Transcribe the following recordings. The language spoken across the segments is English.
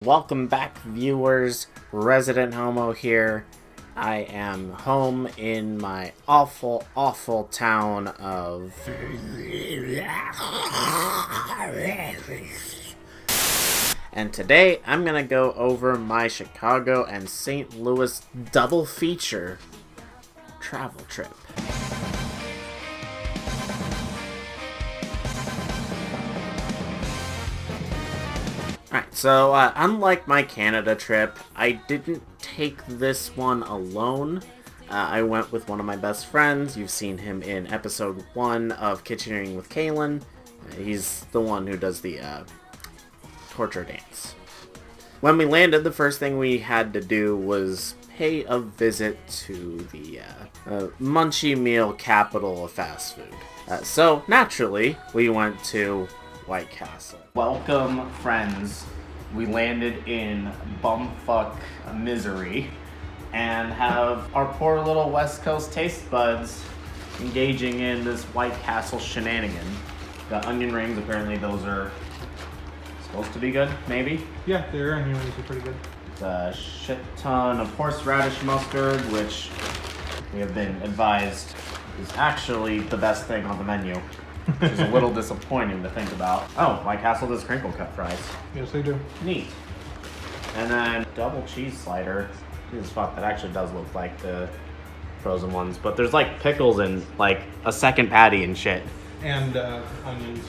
Welcome back, viewers. Resident Homo here. I am home in my awful, awful town of... And today, I'm gonna go over my Chicago and St. Louis double feature travel trip. Alright, so unlike my Canada trip, I didn't take this one alone. I went with one of my best friends. You've seen him in episode 1 of Kitchening with Kaylin. He's the one who does the torture dance. When we landed, the first thing we had to do was pay a visit to the munchie meal capital of fast food. So, naturally, we went to White Castle. Welcome, friends. We landed in bumfuck misery and have our poor little West Coast taste buds engaging in this White Castle shenanigan. Got onion rings. Apparently those are supposed to be good, maybe? Yeah, their onion rings are pretty good. A shit ton of horseradish mustard, which we have been advised is actually the best thing on the menu. Which is a little disappointing to think about. Oh, White Castle does crinkle cut fries. Yes, they do. Neat. And then double cheese slider. Jesus fuck, that actually does look like the frozen ones. But there's like pickles and like a second patty and shit. And onions.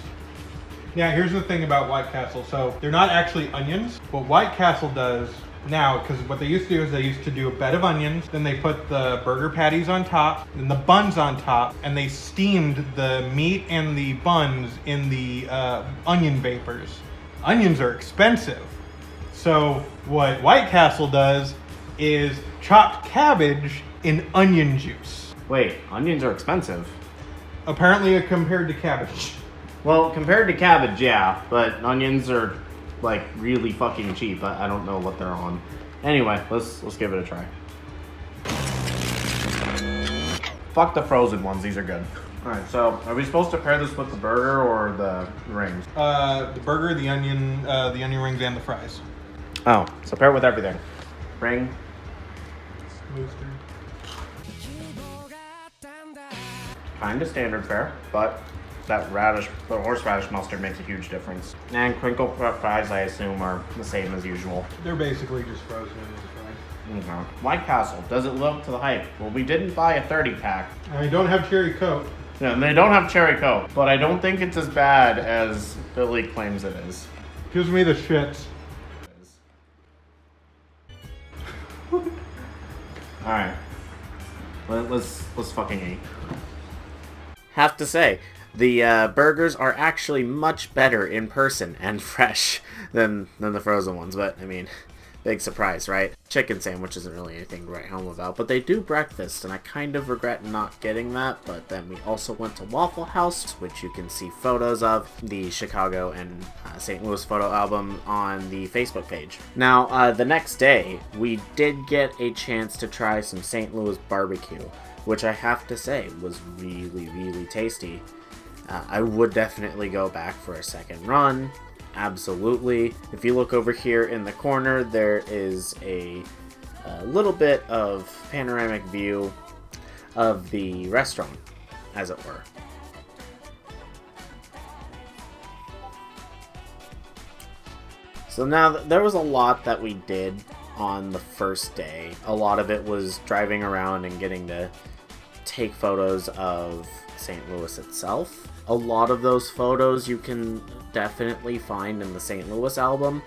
Yeah, here's the thing about White Castle. So they're not actually onions. What White Castle does now, because what they used to do is they used to do a bed of onions, then they put the burger patties on top, and the buns on top, and they steamed the meat and the buns in the onion vapors. Onions are expensive. So what White Castle does is chopped cabbage in onion juice. Wait, onions are expensive? Apparently compared to cabbage. Well, compared to cabbage, yeah, but onions are like really fucking cheap. I don't know what they're on. Anyway, let's give it a try. Fuck the frozen ones, these are good. Alright, so are we supposed to pair this with the burger or the rings? The burger, the onion rings, and the fries. Oh, so pair it with everything. Ring. Kinda standard fare, but that horseradish mustard makes a huge difference. And crinkle cut fries, I assume, are the same as usual. They're basically just frozen onion fries. Okay. White Castle, does it live up to the hype? Well, we didn't buy a 30-pack. I don't have cherry Coke. Yeah, and they don't have cherry Coke, but I don't think it's as bad as Billy claims it is. Gives me the shits. Alright. Let's fucking eat. Have to say, the burgers are actually much better in person and fresh than the frozen ones, but I mean, big surprise, right? Chicken sandwich isn't really anything to write home about, but they do breakfast, and I kind of regret not getting that. But then we also went to Waffle House, which you can see photos of, the Chicago and St. Louis photo album on the Facebook page. Now, the next day, we did get a chance to try some St. Louis barbecue, which I have to say was really, really tasty. I would definitely go back for a second run. Absolutely. If you look over here in the corner, there is a little bit of panoramic view of the restaurant, as it were. So now, there was a lot that we did on the first day. A lot of it was driving around and getting to take photos of St. Louis itself. A lot of those photos you can definitely find in the St. Louis album.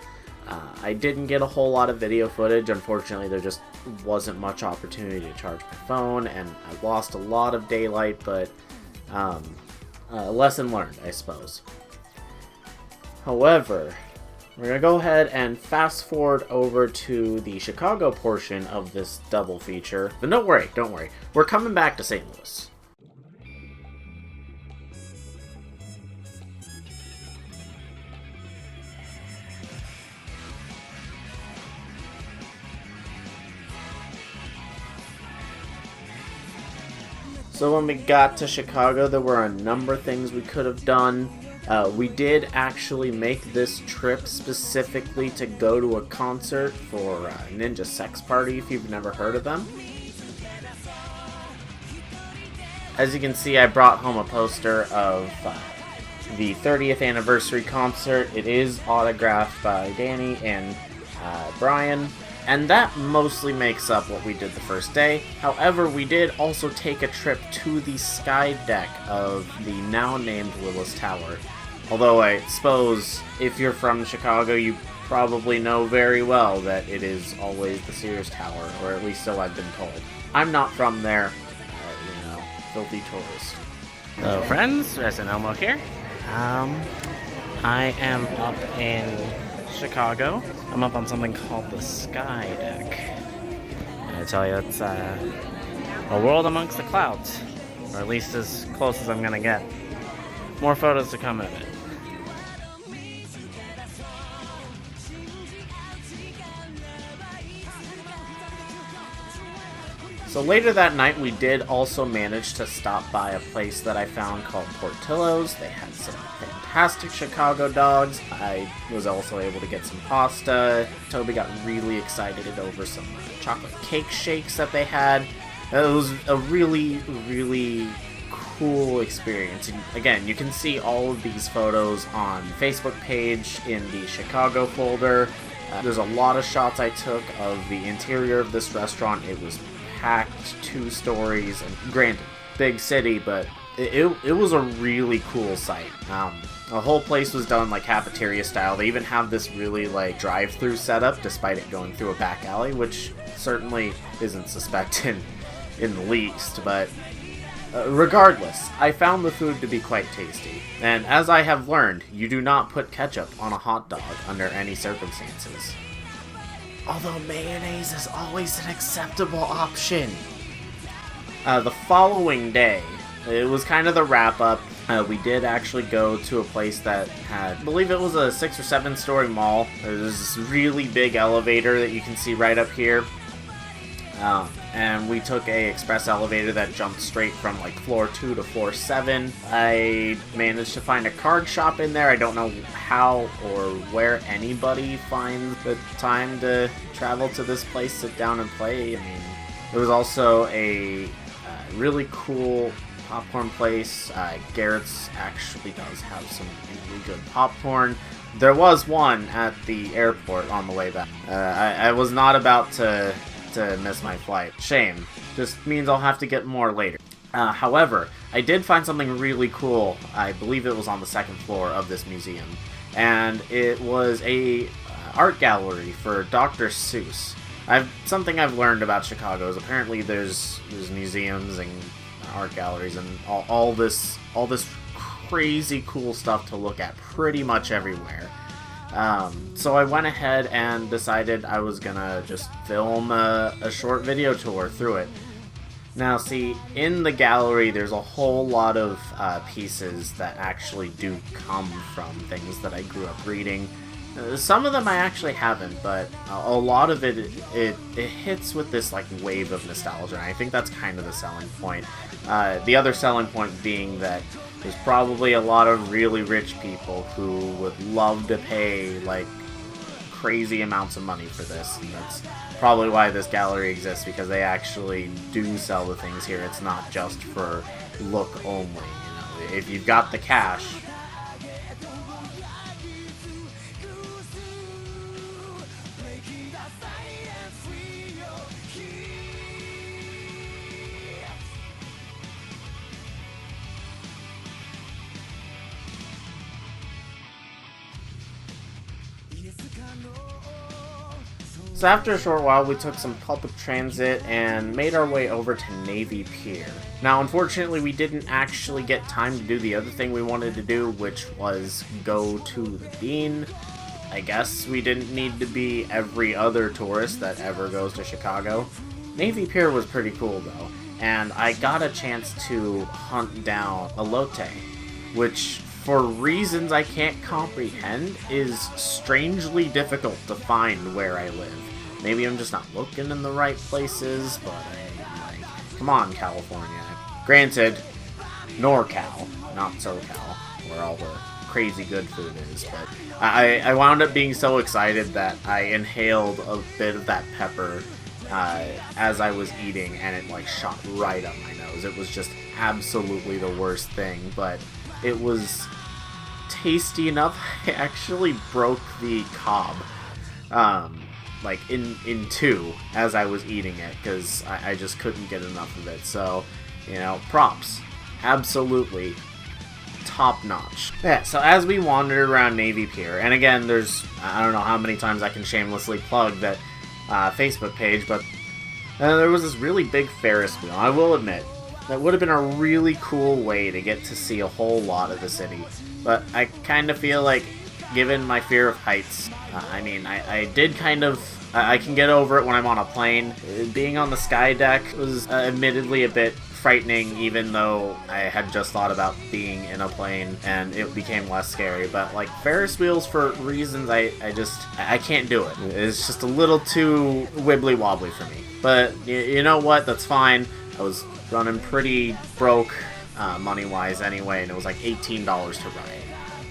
I didn't get a whole lot of video footage. Unfortunately, there just wasn't much opportunity to charge my phone, and I lost a lot of daylight, but lesson learned, I suppose. However, we're going to go ahead and fast forward over to the Chicago portion of this double feature. But don't worry. We're coming back to St. Louis. So when we got to Chicago, there were a number of things we could have done. We did actually make this trip specifically to go to a concert for Ninja Sex Party, if you've never heard of them. As you can see, I brought home a poster of the 30th anniversary concert. It is autographed by Danny and Brian, and that mostly makes up what we did the first day. However, we did also take a trip to the sky deck of the now named Willis Tower. Although I suppose if you're from Chicago, you probably know very well that it is always the Sears Tower, or at least so I've been told. I'm not from there, filthy tourist. Hello friends, Resident Homo here. I am up in Chicago. I'm up on something called the Sky Deck. And I tell you, it's a world amongst the clouds. Or at least as close as I'm gonna get. More photos to come of it. So later that night, we did also manage to stop by a place that I found called Portillo's. They had some fantastic Chicago dogs. I was also able to get some pasta. Tobi got really excited over some chocolate cake shakes that they had. It was a really, really cool experience. And again, you can see all of these photos on the Facebook page in the Chicago folder. There's a lot of shots I took of the interior of this restaurant. It was packed, 2 stories, and granted, big city, but it was a really cool site. The whole place was done like cafeteria style. They even have this really like drive-through setup, despite it going through a back alley, which certainly isn't suspected in the least, but regardless, I found the food to be quite tasty. And as I have learned, you do not put ketchup on a hot dog under any circumstances. Although mayonnaise is always an acceptable option. The following day, it was kind of the wrap-up. We did actually go to a place that had, I believe it was a 6 or 7 story mall. There's this really big elevator that you can see right up here. And we took a express elevator that jumped straight from like floor 2 to floor 7. I managed to find a card shop in there. I don't know how or where anybody finds the time to travel to this place, sit down and play. I mean, there was also a really cool popcorn place. Garrett's actually does have some really good popcorn. There was one at the airport on the way back. I was not about to miss my flight. Shame. Just means I'll have to get more later. However, I did find something really cool. I believe it was on the 2nd floor of this museum. And it was a art gallery for Dr. Seuss. Something I've learned about Chicago is apparently there's museums and art galleries and all this crazy cool stuff to look at pretty much everywhere. So I went ahead and decided I was gonna just film a short video tour through it. Now see, in the gallery there's a whole lot of pieces that actually do come from things that I grew up reading. Some of them I actually haven't, but a lot of it hits with this like wave of nostalgia, and I think that's kind of the selling point. The other selling point being that there's probably a lot of really rich people who would love to pay like crazy amounts of money for this, and that's probably why this gallery exists, because they actually do sell the things here. It's not just for look only, you know. If you've got the cash. So after a short while, we took some public transit and made our way over to Navy Pier. Now, unfortunately, we didn't actually get time to do the other thing we wanted to do, which was go to the Bean. I guess we didn't need to be every other tourist that ever goes to Chicago. Navy Pier was pretty cool, though, and I got a chance to hunt down elote, which, for reasons I can't comprehend, is strangely difficult to find where I live. Maybe I'm just not looking in the right places, but come on, California. Granted, NorCal, not SoCal, where all the crazy good food is. But I wound up being so excited that I inhaled a bit of that pepper as I was eating, and it like shot right up my nose. It was just absolutely the worst thing, but it was tasty enough. I actually broke the cob like in two as I was eating it, because I just couldn't get enough of it. So, you know, props. Absolutely top notch. Yeah, so as we wandered around Navy Pier, and again, there's, I don't know how many times I can shamelessly plug that Facebook page, but there was this really big Ferris wheel. I will admit, that would have been a really cool way to get to see a whole lot of the city. But I kind of feel like, given my fear of heights, I did kind of, I can get over it when I'm on a plane. Being on the sky deck was admittedly a bit frightening, even though I had just thought about being in a plane and it became less scary. But like Ferris wheels, for reasons I can't do it. It's just a little too wibbly wobbly for me. But you know what? That's fine. I was running pretty broke money wise anyway, and it was like $18 to ride.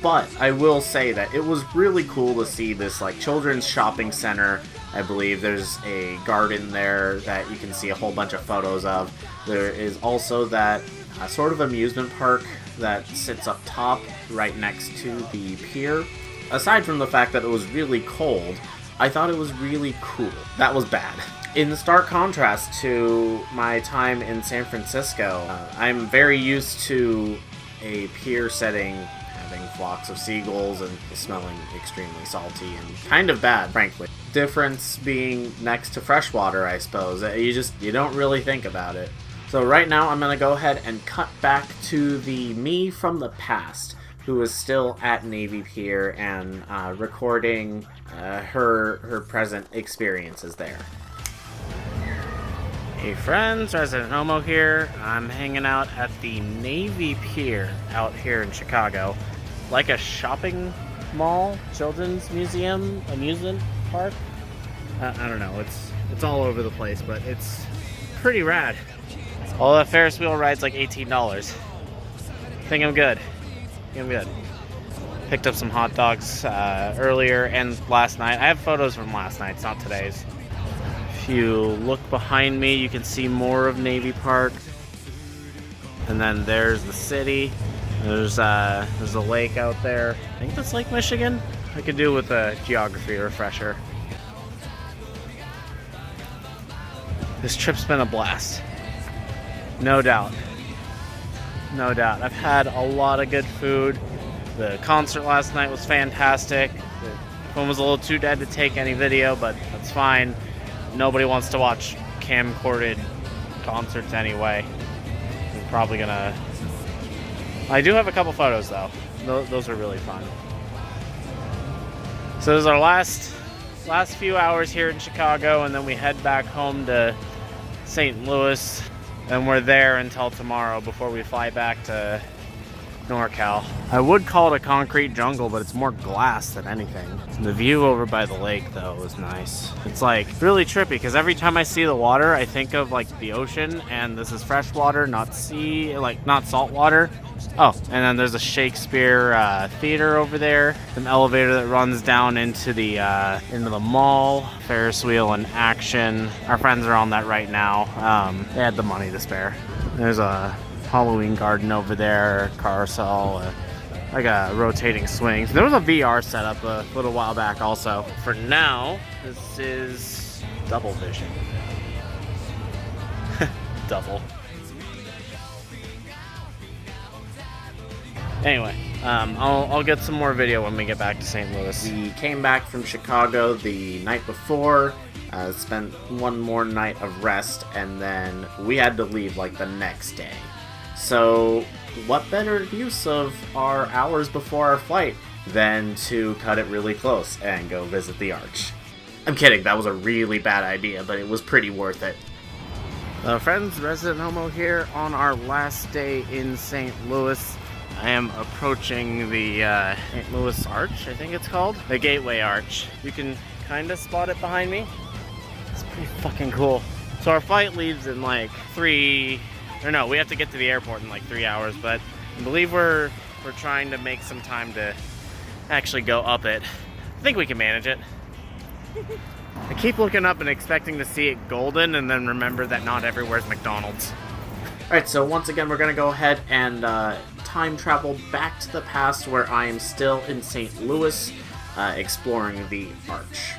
But I will say that it was really cool to see this like children's shopping center. I believe there's a garden there that you can see a whole bunch of photos of. There is also that sort of amusement park that sits up top right next to the pier. Aside from the fact that it was really cold, I thought it was really cool. That was bad. In stark contrast to my time in San Francisco, I'm very used to a pier setting having flocks of seagulls and smelling extremely salty and kind of bad, frankly. Difference being next to freshwater, I suppose. You don't really think about it. So right now I'm going to go ahead and cut back to the me from the past, who is still at Navy Pier and recording her present experiences there. Hey friends, Resident Homo here. I'm hanging out at the Navy Pier out here in Chicago. Like a shopping mall, children's museum, amusement park. I don't know, it's all over the place, but it's pretty rad. All that Ferris wheel ride's like $18. Think I'm good. Picked up some hot dogs earlier and last night. I have photos from last night, it's not today's. If you look behind me, you can see more of Navy Park. And then there's the city. There's a lake out there. I think that's Lake Michigan. I could do with a geography refresher. This trip's been a blast. No doubt. I've had a lot of good food. The concert last night was fantastic. The phone was a little too dead to take any video, but that's fine. Nobody wants to watch camcorded concerts anyway. I'm probably gonna... I do have a couple photos though. Those are really fun. So this is our last few hours here in Chicago, and then we head back home to St. Louis, and we're there until tomorrow before we fly back to NorCal. I would call it a concrete jungle, but it's more glass than anything. The view over by the lake though is nice. It's like really trippy because every time I see the water, I think of like the ocean, and this is fresh water, not salt water. Oh, and then there's a Shakespeare theater over there, an elevator that runs down into the mall, Ferris wheel in action. Our friends are on that right now. They had the money to spare. There's a Halloween garden over there, carousel, like a rotating swing. There was a VR setup a little while back also. For now, this is double vision. Double. Anyway, I'll get some more video when we get back to St. Louis. We came back from Chicago the night before, spent one more night of rest, and then we had to leave like the next day. So what better use of our hours before our flight than to cut it really close and go visit the Arch? I'm kidding, that was a really bad idea, but it was pretty worth it. Friends, Resident Homo here on our last day in St. Louis. I am approaching the St. Louis Arch, I think it's called. The Gateway Arch. You can kind of spot it behind me. It's pretty fucking cool. So our flight leaves in like we have to get to the airport in like 3 hours, but I believe we're we're trying to make some time to actually go up it. I think we can manage it. I keep looking up and expecting to see it golden, and then remember that not everywhere's McDonald's. Alright, so once again, we're going to go ahead and time travel back to the past where I am still in St. Louis, exploring the Arch.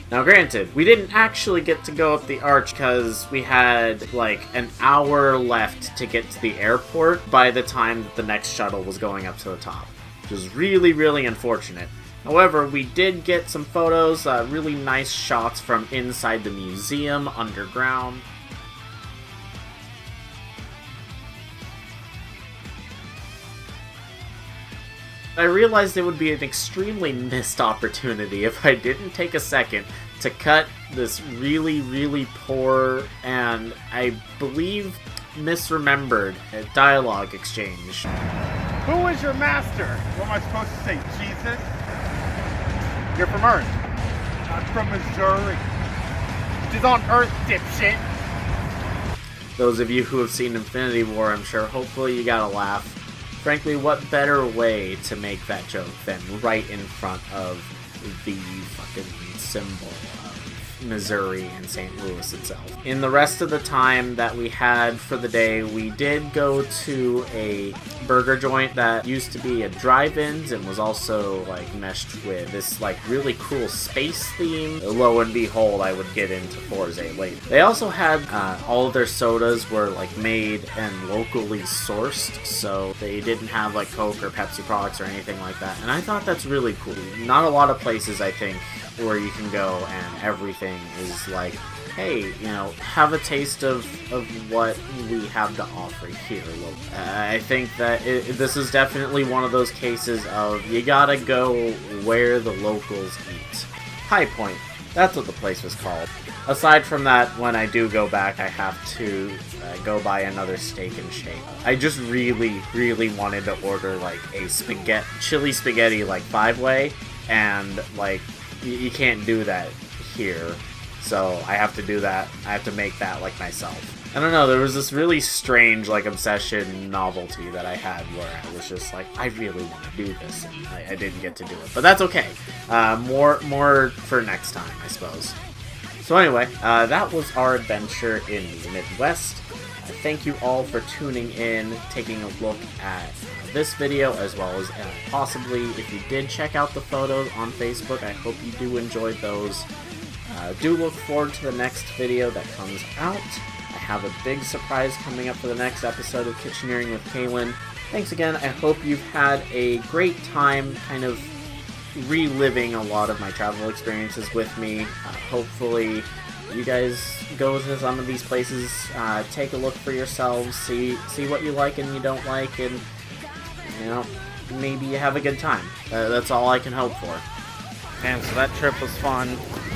Now granted, we didn't actually get to go up the arch because we had like an hour left to get to the airport by the time that the next shuttle was going up to the top, which was really, really unfortunate. However, we did get some photos, really nice shots from inside the museum underground. I realized it would be an extremely missed opportunity if I didn't take a second to cut this really, really poor and, I believe, misremembered dialogue exchange. Who is your master? What am I supposed to say? Jesus? You're from Earth. I'm from Missouri. Which is on Earth, dipshit. Those of you who have seen Infinity War, I'm sure, hopefully you got a laugh. Frankly, what better way to make that joke than right in front of the fucking symbol of Missouri and St. Louis itself. In the rest of the time that we had for the day, we did go to a burger joint that used to be a drive-ins and was also like meshed with this like really cool space theme. Lo and behold, I would get into Forza later. They also had all of their sodas were like made and locally sourced, so they didn't have like Coke or Pepsi products or anything like that. And I thought that's really cool. Not a lot of places, I think, where you can go and everything is like, hey, you know, have a taste of what we have to offer here. I think that this is definitely one of those cases of you gotta go where the locals eat. High Point, that's what the place was called. Aside from that, when I do go back, I have to go buy another Steak and Shake. I just really, really wanted to order like a chili spaghetti like 5-way, and like you can't do that here, so I have to do that. I have to make that like myself. I don't know, there was this really strange like obsession novelty that I had where I was just like, I really want to do this, and I didn't get to do it, but that's okay. More for next time, I suppose. So anyway, that was our adventure in the Midwest. Thank you all for tuning in, taking a look at this video, as well as possibly, if you did check out the photos on Facebook, I hope you do enjoy those. Do look forward to the next video that comes out. I have a big surprise coming up for the next episode of Kitcheneering with Kaylin. Thanks again. I hope you've had a great time kind of reliving a lot of my travel experiences with me. Hopefully you guys go to some of these places, take a look for yourselves, see what you like and you don't like, and you know, maybe you have a good time. That's all I can hope for. And so that trip was fun.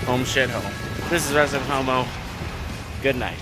Home shit home. This is Resident Homo. Good night.